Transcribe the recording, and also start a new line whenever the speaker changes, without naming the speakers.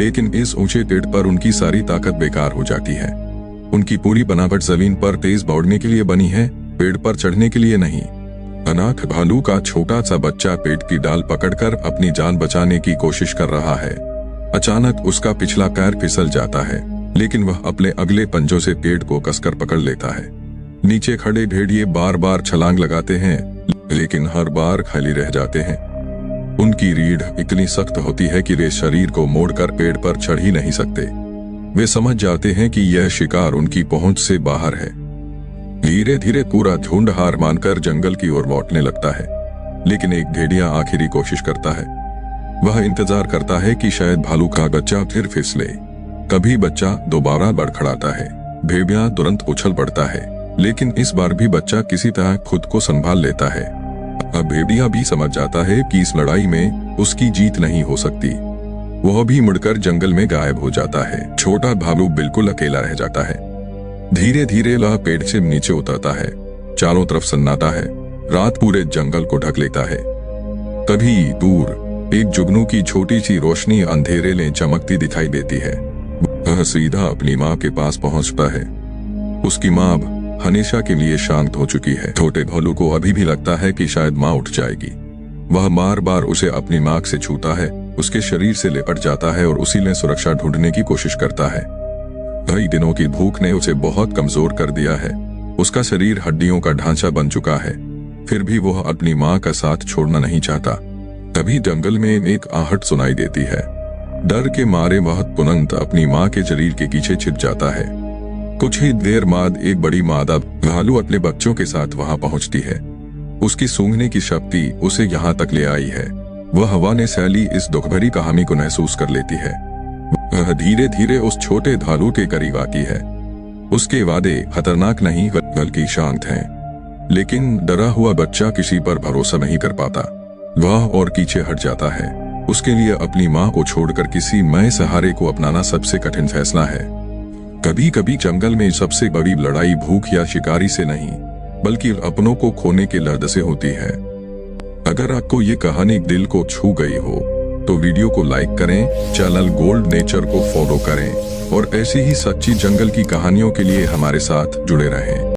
लेकिन इस ऊंचे पेड़ पर उनकी सारी ताकत बेकार हो जाती है। उनकी पूरी बनावट जमीन पर तेज दौड़ने के लिए बनी है, पेड़ पर चढ़ने के लिए नहीं। अनाथ भालू का छोटा सा बच्चा पेड़ की डाल पकड़कर अपनी जान बचाने की कोशिश कर रहा है। अचानक उसका पिछला पैर फिसल जाता है, लेकिन वह अपने अगले पंजों से पेड़ को कसकर पकड़ लेता है। नीचे खड़े भेड़िए बार बार छलांग लगाते हैं, लेकिन हर बार खाली रह जाते हैं। उनकी रीढ़ इतनी सख्त होती है कि वे शरीर को मोड़कर पेड़ पर चढ़ ही नहीं सकते। वे समझ जाते हैं कि यह शिकार उनकी पहुंच से बाहर है। धीरे धीरे पूरा झुंड हार मानकर जंगल की ओर लौटने लगता है, लेकिन एक भेड़िया आखिरी कोशिश करता है। वह इंतजार करता है कि शायद भालू का बच्चा फिर फिसले। कभी बच्चा दोबारा बड़खड़ाता है, भेड़िया तुरंत उछल पड़ता है, लेकिन इस बार भी बच्चा किसी तरह खुद को संभाल लेता है। अब भेड़िया भी समझ जाता है कि इस लड़ाई में उसकी जीत नहीं हो सकती। वह भी मुड़कर जंगल में गायब हो जाता है। छोटा भालू बिल्कुल अकेला रह जाता है। धीरे धीरे वह पेड़ से नीचे उतरता है। चारों तरफ सन्नाटा है, रात पूरे जंगल को ढक लेता है। तभी दूर एक जुगनू की छोटी सी रोशनी अंधेरे में चमकती दिखाई देती है। वह सीधा अपनी माँ के पास पहुंचता है। उसकी माँ हमेशा के लिए शांत हो चुकी है। छोटे भालू को अभी भी लगता है कि शायद माँ उठ जाएगी। वह बार बार उसे अपनी नाक से छूता है, उसके शरीर से लिपट जाता है और उसी में सुरक्षा ढूंढने की कोशिश करता है। कई दिनों की भूख ने उसे बहुत कमजोर कर दिया है। उसका शरीर हड्डियों का ढांचा बन चुका है, फिर भी वह अपनी माँ का साथ छोड़ना नहीं चाहता। तभी जंगल में एक आहट सुनाई देती है। डर के मारे वह तुरंत अपनी माँ के शरीर के पीछे छिप जाता है। कुछ ही देर बाद एक बड़ी मादा भालू अपने बच्चों के साथ वहां पहुंचती है। उसकी सूंघने की शक्ति उसे यहाँ तक ले आई है। वह हवा ने फैली इस दुखभरी कहानी को महसूस कर लेती है। वह धीरे धीरे उस छोटे भालू के करीब आती है। उसके वादे खतरनाक नहीं बल्कि शांत हैं। लेकिन डरा हुआ बच्चा किसी पर भरोसा नहीं कर पाता। वह और पीछे हट जाता है। उसके लिए अपनी माँ को छोड़कर किसी नए सहारे को अपनाना सबसे कठिन फैसला है। कभी कभी जंगल में सबसे बड़ी लड़ाई भूख या शिकारी से नहीं, बल्कि अपनों को खोने के दर्द से होती है। अगर आपको ये कहानी दिल को छू गई हो तो वीडियो को लाइक करें, चैनल गोल्ड नेचर को फॉलो करें और ऐसी ही सच्ची जंगल की कहानियों के लिए हमारे साथ जुड़े रहें।